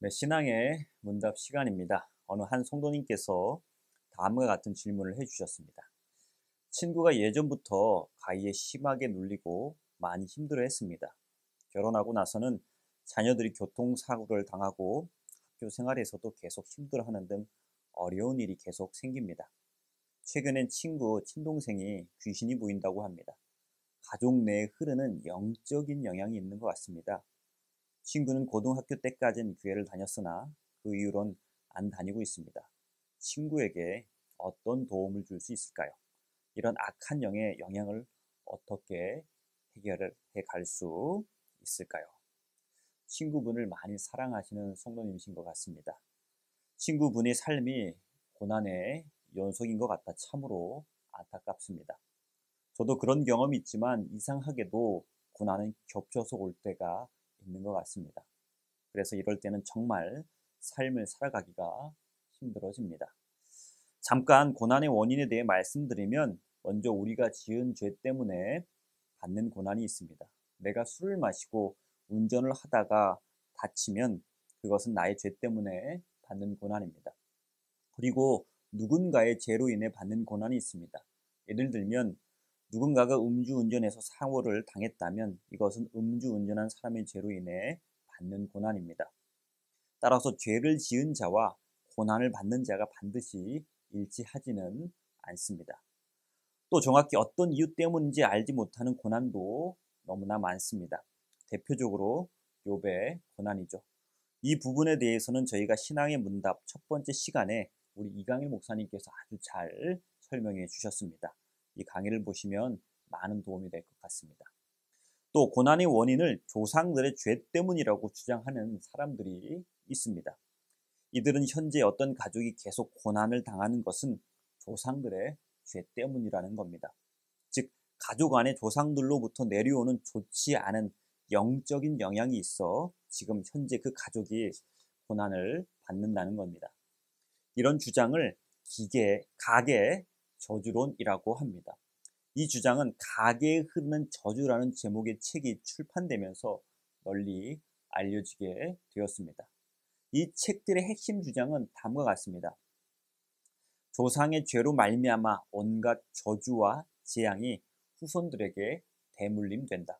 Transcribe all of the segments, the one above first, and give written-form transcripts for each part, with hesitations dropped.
네, 신앙의 문답 시간입니다. 어느 한 성도님께서 다음과 같은 질문을 해주셨습니다. 친구가 예전부터 가위에 심하게 눌리고 많이 힘들어했습니다. 결혼하고 나서는 자녀들이 교통사고를 당하고 학교 생활에서도 계속 힘들어하는 등 어려운 일이 계속 생깁니다. 최근엔 친구 친동생이 귀신이 보인다고 합니다. 가족 내에 흐르는 영적인 영향이 있는 것 같습니다. 친구는 고등학교 때까지는 교회를 다녔으나 그 이후론 안 다니고 있습니다. 친구에게 어떤 도움을 줄 수 있을까요? 이런 악한 영의 영향을 어떻게 해결을 해 갈 수 있을까요? 친구분을 많이 사랑하시는 성도님이신 것 같습니다. 친구분의 삶이 고난의 연속인 것 같아 참으로 안타깝습니다. 저도 그런 경험이 있지만 이상하게도 고난은 겹쳐서 올 때가 있는 것 같습니다. 그래서 이럴 때는 정말 삶을 살아가기가 힘들어집니다. 잠깐 고난의 원인에 대해 말씀드리면 먼저 우리가 지은 죄 때문에 받는 고난이 있습니다. 내가 술을 마시고 운전을 하다가 다치면 그것은 나의 죄 때문에 받는 고난입니다. 그리고 누군가의 죄로 인해 받는 고난이 있습니다. 예를 들면 누군가가 음주운전해서 사고를 당했다면 이것은 음주운전한 사람의 죄로 인해 받는 고난입니다. 따라서 죄를 지은 자와 고난을 받는 자가 반드시 일치하지는 않습니다. 또 정확히 어떤 이유 때문인지 알지 못하는 고난도 너무나 많습니다. 대표적으로 욥의 고난이죠. 이 부분에 대해서는 저희가 신앙의 문답 첫 번째 시간에 우리 이강일 목사님께서 아주 잘 설명해 주셨습니다. 이 강의를 보시면 많은 도움이 될 것 같습니다. 또 고난의 원인을 조상들의 죄 때문이라고 주장하는 사람들이 있습니다. 이들은 현재 어떤 가족이 계속 고난을 당하는 것은 조상들의 죄 때문이라는 겁니다. 즉 가족 안에 조상들로부터 내려오는 좋지 않은 영적인 영향이 있어 지금 현재 그 가족이 고난을 받는다는 겁니다. 이런 주장을 가계 저주론이라고 합니다. 이 주장은 가계에 흐르는 저주라는 제목의 책이 출판되면서 널리 알려지게 되었습니다. 이 책들의 핵심 주장은 다음과 같습니다. 조상의 죄로 말미암아 온갖 저주와 재앙이 후손들에게 대물림된다.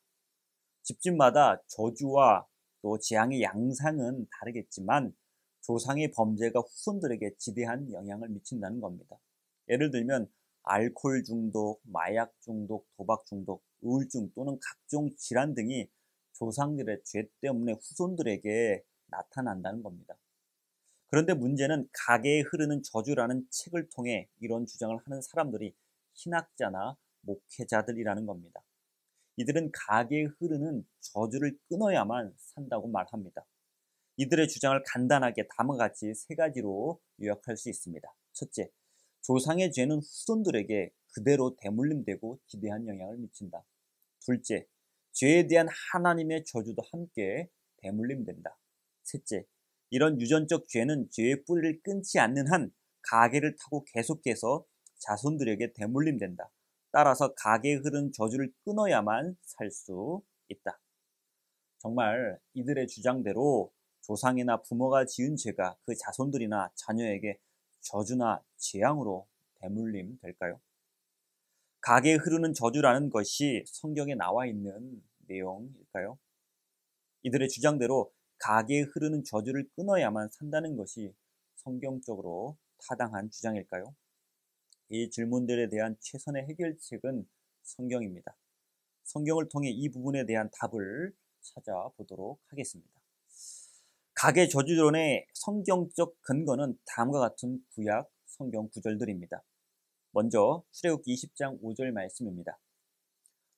집집마다 저주와 또 재앙의 양상은 다르겠지만 조상의 범죄가 후손들에게 지대한 영향을 미친다는 겁니다. 예를 들면 알코올 중독, 마약 중독, 도박 중독, 우울증 또는 각종 질환 등이 조상들의 죄 때문에 후손들에게 나타난다는 겁니다. 그런데 문제는 가계에 흐르는 저주라는 책을 통해 이런 주장을 하는 사람들이 신학자나 목회자들이라는 겁니다. 이들은 가계에 흐르는 저주를 끊어야만 산다고 말합니다. 이들의 주장을 간단하게 다음과 같이 세 가지로 요약할 수 있습니다. 첫째, 조상의 죄는 후손들에게 그대로 대물림되고 지대한 영향을 미친다. 둘째, 죄에 대한 하나님의 저주도 함께 대물림된다. 셋째, 이런 유전적 죄는 죄의 뿌리를 끊지 않는 한 가계를 타고 계속해서 자손들에게 대물림된다. 따라서 가계에 흐른 저주를 끊어야만 살 수 있다. 정말 이들의 주장대로 조상이나 부모가 지은 죄가 그 자손들이나 자녀에게 저주나 재앙으로 대물림 될까요? 가계에 흐르는 저주라는 것이 성경에 나와 있는 내용일까요? 이들의 주장대로 가계에 흐르는 저주를 끊어야만 산다는 것이 성경적으로 타당한 주장일까요? 이 질문들에 대한 최선의 해결책은 성경입니다. 성경을 통해 이 부분에 대한 답을 찾아보도록 하겠습니다. 가계 저주론의 성경적 근거는 다음과 같은 구약 성경 구절들입니다. 먼저 출애굽기 20장 5절 말씀입니다.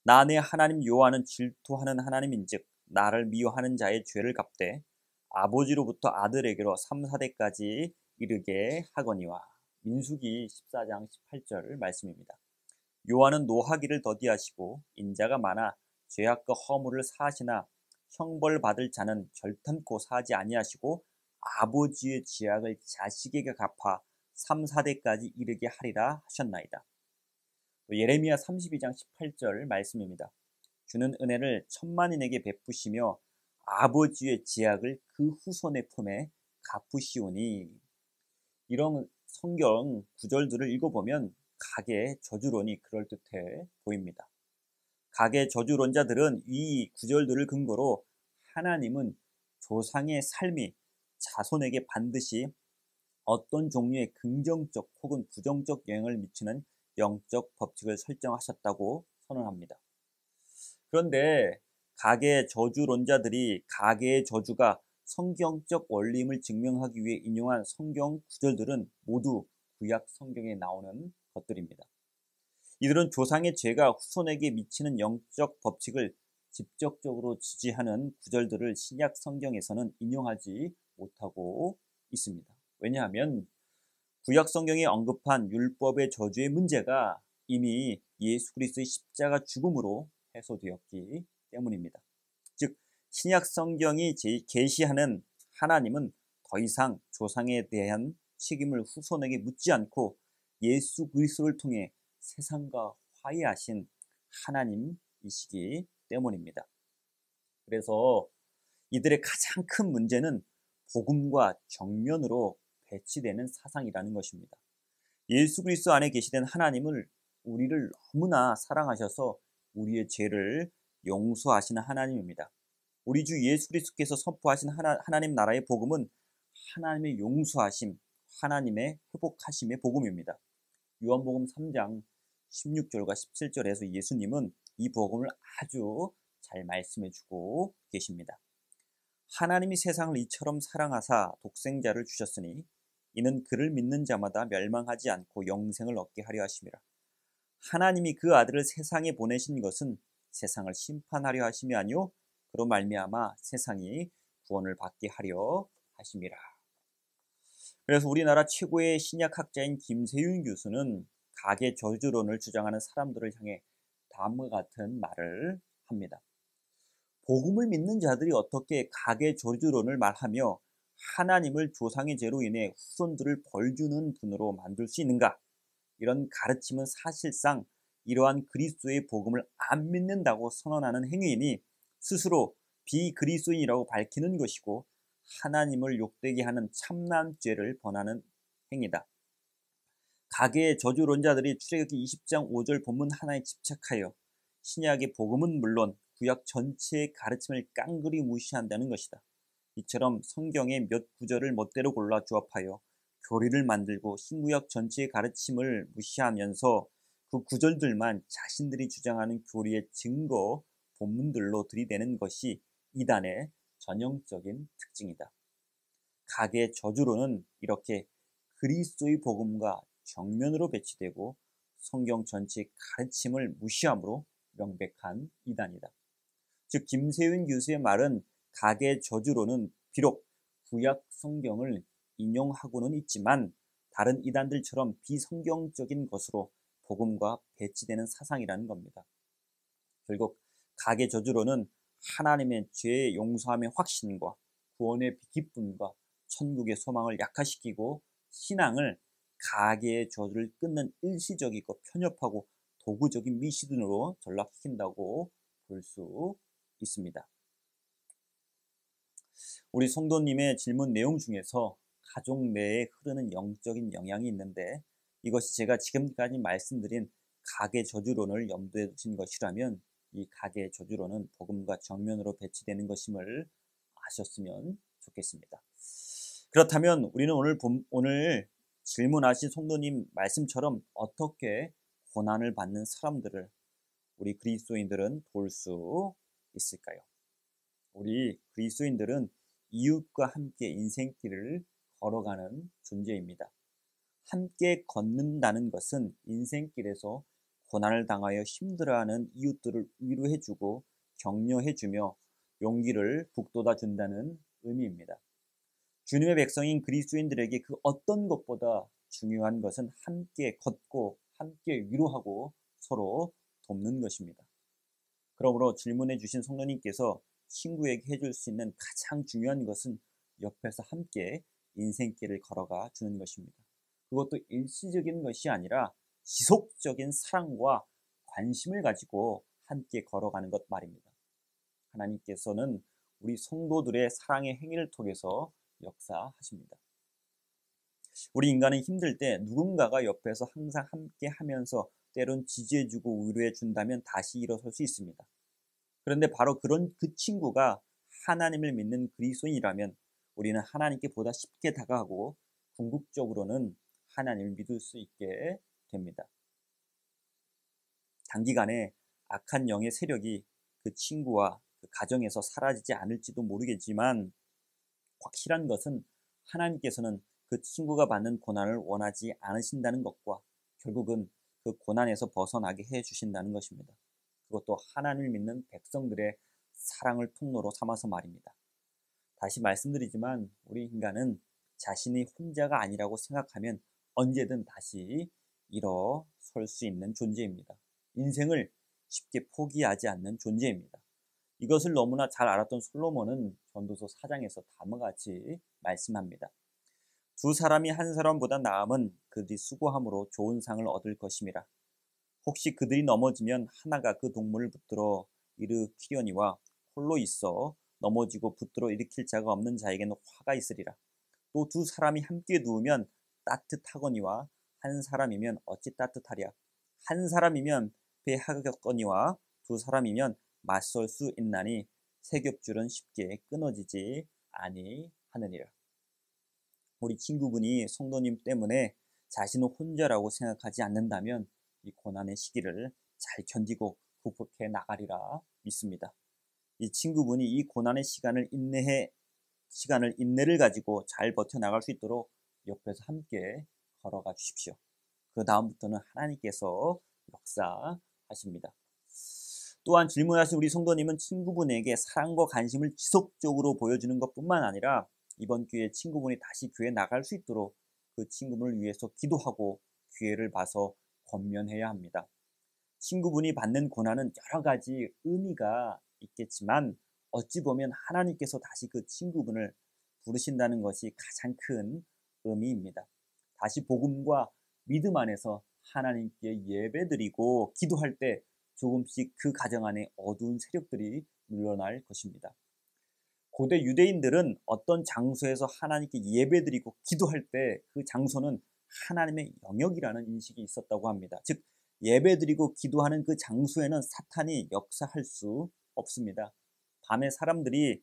나 내 하나님 여호와는 질투하는 하나님인즉 나를 미워하는 자의 죄를 갚되 아버지로부터 아들에게로 3, 4대까지 이르게 하거니와. 민수기 14장 18절 말씀입니다. 여호와는 노하기를 더디하시고 인자가 많아 죄악과 허물을 사하시나 형벌받을 자는 결탄코 사하지 아니하시고 아버지의 죄악을 자식에게 갚아 3, 4대까지 이르게 하리라 하셨나이다. 또 예레미야 32장 18절 말씀입니다. 주는 은혜를 천만인에게 베푸시며 아버지의 제약을 그 후손의 품에 갚으시오니. 이런 성경 구절들을 읽어보면 각의 저주론이 그럴듯해 보입니다. 각의 저주론자들은 이 구절들을 근거로 하나님은 조상의 삶이 자손에게 반드시 어떤 종류의 긍정적 혹은 부정적 영향을 미치는 영적 법칙을 설정하셨다고 선언합니다. 그런데 가계 저주론자들이 가계의 저주가 성경적 원리임을 증명하기 위해 인용한 성경 구절들은 모두 구약 성경에 나오는 것들입니다. 이들은 조상의 죄가 후손에게 미치는 영적 법칙을 직접적으로 지지하는 구절들을 신약 성경에서는 인용하지 못하고 있습니다. 왜냐하면 구약 성경에 언급한 율법의 저주의 문제가 이미 예수 그리스도의 십자가 죽음으로 해소되었기 때문입니다. 즉 신약 성경이 계시하는 하나님은 더 이상 조상에 대한 책임을 후손에게 묻지 않고 예수 그리스도를 통해 세상과 화해하신 하나님이시기 때문입니다. 그래서 이들의 가장 큰 문제는 복음과 정면으로 배치되는 사상이라는 것입니다. 예수 그리스도 안에 계시된 하나님을 우리를 너무나 사랑하셔서 우리의 죄를 용서하시는 하나님입니다. 우리 주 예수 그리스도께서 선포하신 하나님 나라의 복음은 하나님의 용서하심, 하나님의 회복하심의 복음입니다. 요한복음 3장 16절과 17절에서 예수님은 이 복음을 아주 잘 말씀해주고 계십니다. 하나님이 세상을 이처럼 사랑하사 독생자를 주셨으니 이는 그를 믿는 자마다 멸망하지 않고 영생을 얻게 하려 하심이라. 하나님이 그 아들을 세상에 보내신 것은 세상을 심판하려 하심이 아니요 그로 말미암아 세상이 구원을 받게 하려 하심이라. 그래서 우리나라 최고의 신약학자인 김세윤 교수는 가계 저주론을 주장하는 사람들을 향해 다음과 같은 말을 합니다. 복음을 믿는 자들이 어떻게 가계 저주론을 말하며 하나님을 조상의 죄로 인해 후손들을 벌주는 분으로 만들 수 있는가? 이런 가르침은 사실상 이러한 그리스도의 복음을 안 믿는다고 선언하는 행위이니 스스로 비그리스도인이라고 밝히는 것이고 하나님을 욕되게 하는 참난 죄를 범하는 행위다. 가계의 저주론자들이 출애굽기 20장 5절 본문 하나에 집착하여 신약의 복음은 물론 구약 전체의 가르침을 깡그리 무시한다는 것이다. 이처럼 성경의 몇 구절을 멋대로 골라 조합하여 교리를 만들고 신구약 전체의 가르침을 무시하면서 그 구절들만 자신들이 주장하는 교리의 증거 본문들로 들이대는 것이 이단의 전형적인 특징이다. 가계 저주로는 이렇게 그리스도의 복음과 정면으로 배치되고 성경 전체의 가르침을 무시함으로 명백한 이단이다. 즉 김세윤 교수의 말은 가계 저주로는 비록 구약 성경을 인용하고는 있지만 다른 이단들처럼 비성경적인 것으로 복음과 배치되는 사상이라는 겁니다. 결국 가계 저주로는 하나님의 죄 용서함의 확신과 구원의 기쁨과 천국의 소망을 약화시키고 신앙을 가계의 저주를 끊는 일시적이고 편협하고 도구적인 미신으로 전락시킨다고 볼 수 있습니다. 우리 성도님의 질문 내용 중에서 가족 내에 흐르는 영적인 영향이 있는데 이것이 제가 지금까지 말씀드린 가계 저주론을 염두에 두신 것이라면 이 가계 저주론은 복음과 정면으로 배치되는 것임을 아셨으면 좋겠습니다. 그렇다면 우리는 오늘 질문하신 성도님 말씀처럼 어떻게 고난을 받는 사람들을 우리 그리스도인들은 도울 수 있을까요? 우리 그리스도인들은 이웃과 함께 인생길을 걸어가는 존재입니다. 함께 걷는다는 것은 인생길에서 고난을 당하여 힘들어하는 이웃들을 위로해주고 격려해주며 용기를 북돋아 준다는 의미입니다. 주님의 백성인 그리스도인들에게 그 어떤 것보다 중요한 것은 함께 걷고 함께 위로하고 서로 돕는 것입니다. 그러므로 질문해 주신 성도님께서 친구에게 해줄 수 있는 가장 중요한 것은 옆에서 함께 인생길을 걸어가 주는 것입니다. 그것도 일시적인 것이 아니라 지속적인 사랑과 관심을 가지고 함께 걸어가는 것 말입니다. 하나님께서는 우리 성도들의 사랑의 행위를 통해서 역사하십니다. 우리 인간은 힘들 때 누군가가 옆에서 항상 함께 하면서 때론 지지해주고 위로해준다면 다시 일어설 수 있습니다. 그런데 바로 그런 그 친구가 하나님을 믿는 그리스도인이라면 우리는 하나님께 보다 쉽게 다가가고 궁극적으로는 하나님을 믿을 수 있게 됩니다. 단기간에 악한 영의 세력이 그 친구와 그 가정에서 사라지지 않을지도 모르겠지만 확실한 것은 하나님께서는 그 친구가 받는 고난을 원하지 않으신다는 것과 결국은 그 고난에서 벗어나게 해주신다는 것입니다. 그것도 하나님을 믿는 백성들의 사랑을 통로로 삼아서 말입니다. 다시 말씀드리지만 우리 인간은 자신이 혼자가 아니라고 생각하면 언제든 다시 일어설 수 있는 존재입니다. 인생을 쉽게 포기하지 않는 존재입니다. 이것을 너무나 잘 알았던 솔로몬은 전도서 4장에서 다음과 같이 말씀합니다. 두 사람이 한 사람보다 나음은 그들이 수고함으로 좋은 상을 얻을 것임이라. 혹시 그들이 넘어지면 하나가 그 동물을 붙들어 일으키려니와 홀로 있어 넘어지고 붙들어 일으킬 자가 없는 자에게는 화가 있으리라. 또 두 사람이 함께 누우면 따뜻하거니와 한 사람이면 어찌 따뜻하랴. 한 사람이면 배하겠거니와 두 사람이면 맞설 수 있나니 세 겹줄은 쉽게 끊어지지 아니하느니라. 우리 친구분이 성도님 때문에 자신은 혼자라고 생각하지 않는다면 이 고난의 시기를 잘 견디고 극복해 나가리라 믿습니다. 이 친구분이 이 고난의 인내를 가지고 잘 버텨나갈 수 있도록 옆에서 함께 걸어가 주십시오. 그 다음부터는 하나님께서 역사하십니다. 또한 질문하신 우리 성도님은 친구분에게 사랑과 관심을 지속적으로 보여주는 것뿐만 아니라 이번 기회에 친구분이 다시 교회에 나갈 수 있도록 그 친구분을 위해서 기도하고 기회를 봐서 권면해야 합니다. 친구분이 받는 고난은 여러 가지 의미가 있겠지만 어찌 보면 하나님께서 다시 그 친구분을 부르신다는 것이 가장 큰 의미입니다. 다시 복음과 믿음 안에서 하나님께 예배드리고 기도할 때 조금씩 그 가정 안에 어두운 세력들이 물러날 것입니다. 고대 유대인들은 어떤 장소에서 하나님께 예배드리고 기도할 때 그 장소는 하나님의 영역이라는 인식이 있었다고 합니다. 즉 예배드리고 기도하는 그 장소에는 사탄이 역사할 수 없습니다. 밤에 사람들이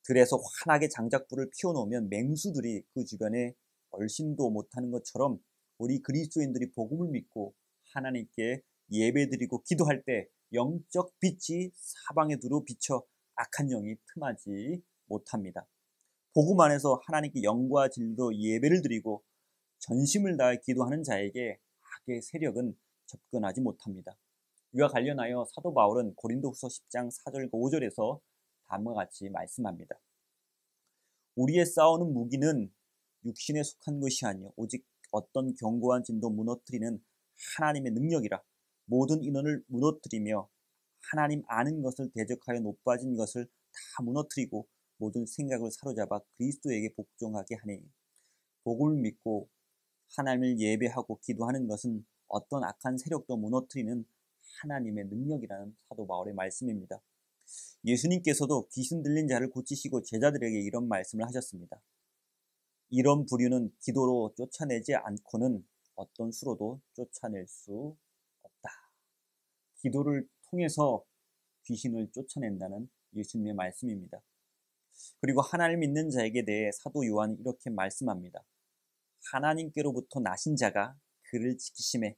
들에서 환하게 장작불을 피워놓으면 맹수들이 그 주변에 얼씬도 못하는 것처럼 우리 그리스도인들이 복음을 믿고 하나님께 예배드리고 기도할 때 영적 빛이 사방에 두루 비쳐 악한 영이 틈하지 못합니다. 복음 안에서 하나님께 영과 진리로 예배를 드리고 전심을 다해 기도하는 자에게 악의 세력은 접근하지 못합니다. 이와 관련하여 사도 바울은 고린도후서 10장 4절과 5절에서 다음과 같이 말씀합니다. 우리의 싸우는 무기는 육신에 속한 것이 아니요 오직 어떤 견고한 진도 무너뜨리는 하나님의 능력이라. 모든 인원을 무너뜨리며 하나님 아는 것을 대적하여 높아진 것을 다 무너뜨리고 모든 생각을 사로잡아 그리스도에게 복종하게 하니. 복음을 믿고 하나님을 예배하고 기도하는 것은 어떤 악한 세력도 무너뜨리는 하나님의 능력이라는 사도 바울의 말씀입니다. 예수님께서도 귀신 들린 자를 고치시고 제자들에게 이런 말씀을 하셨습니다. 이런 부류는 기도로 쫓아내지 않고는 어떤 수로도 쫓아낼 수 없다. 기도를 통해서 귀신을 쫓아낸다는 예수님의 말씀입니다. 그리고 하나님을 믿는 자에게 대해 사도 요한이 이렇게 말씀합니다. 하나님께로부터 나신 자가 그를 지키심에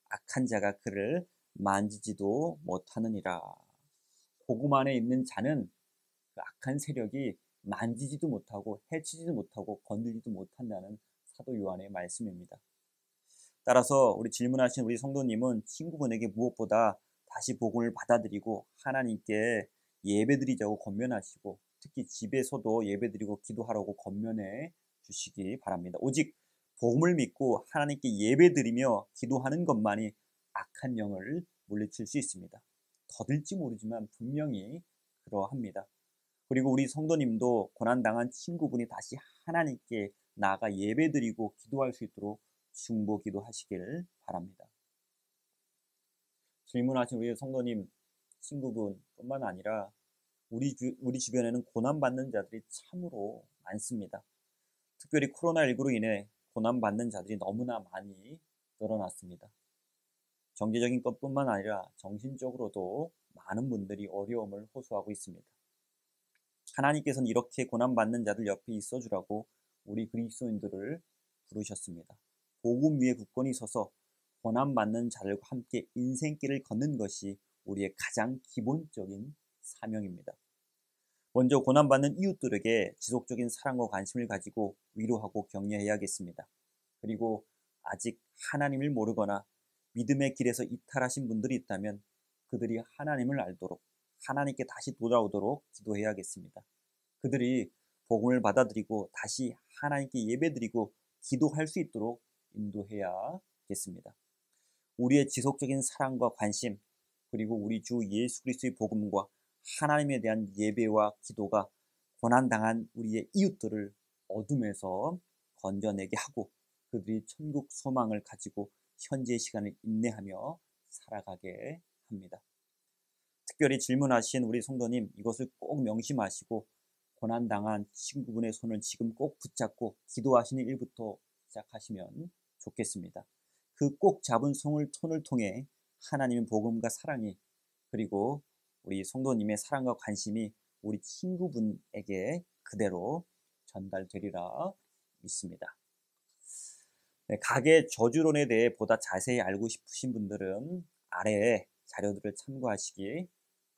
악한 자가 그를 만지지도 못하느니라. 복음 안에 있는 자는 그 악한 세력이 만지지도 못하고 해치지도 못하고 건들지도 못한다는 사도 요한의 말씀입니다. 따라서 우리 질문하신 우리 성도님은 친구분에게 무엇보다 다시 복음을 받아들이고 하나님께 예배드리자고 권면하시고 특히 집에서도 예배드리고 기도하라고 권면해 주시기 바랍니다. 오직 복음을 믿고 하나님께 예배드리며 기도하는 것만이 악한 영을 물리칠 수 있습니다. 더딜지 모르지만 분명히 그러합니다. 그리고 우리 성도님도 고난당한 친구분이 다시 하나님께 나아가 예배드리고 기도할 수 있도록 중보기도 하시길 바랍니다. 질문하신 우리 성도님 친구분 뿐만 아니라 우리 주변에는 고난받는 자들이 참으로 많습니다. 특별히 코로나19로 인해 고난받는 자들이 너무나 많이 늘어났습니다. 경제적인 것뿐만 아니라 정신적으로도 많은 분들이 어려움을 호소하고 있습니다. 하나님께서는 이렇게 고난받는 자들 옆에 있어주라고 우리 그리스도인들을 부르셨습니다. 복음 위에 굳건히 서서 고난받는 자들과 함께 인생길을 걷는 것이 우리의 가장 기본적인 사명입니다. 먼저 고난받는 이웃들에게 지속적인 사랑과 관심을 가지고 위로하고 격려해야겠습니다. 그리고 아직 하나님을 모르거나 믿음의 길에서 이탈하신 분들이 있다면 그들이 하나님을 알도록 하나님께 다시 돌아오도록 기도해야겠습니다. 그들이 복음을 받아들이고 다시 하나님께 예배드리고 기도할 수 있도록 인도해야겠습니다. 우리의 지속적인 사랑과 관심 그리고 우리 주 예수 그리스도의 복음과 하나님에 대한 예배와 기도가 고난당한 우리의 이웃들을 어둠에서 건져내게 하고 그들이 천국 소망을 가지고 현재의 시간을 인내하며 살아가게 합니다. 특별히 질문하신 우리 성도님 이것을 꼭 명심하시고 고난당한 친구분의 손을 지금 꼭 붙잡고 기도하시는 일부터 시작하시면 좋겠습니다. 그 꼭 잡은 손을 통해 하나님의 복음과 사랑이 그리고 우리 성도님의 사랑과 관심이 우리 친구분에게 그대로 전달되리라 믿습니다. 네, 가계 저주론에 대해 보다 자세히 알고 싶으신 분들은 아래에 자료들을 참고하시기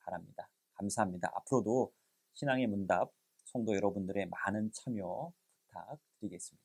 바랍니다. 감사합니다. 앞으로도 신앙의 문답 성도 여러분들의 많은 참여 부탁드리겠습니다.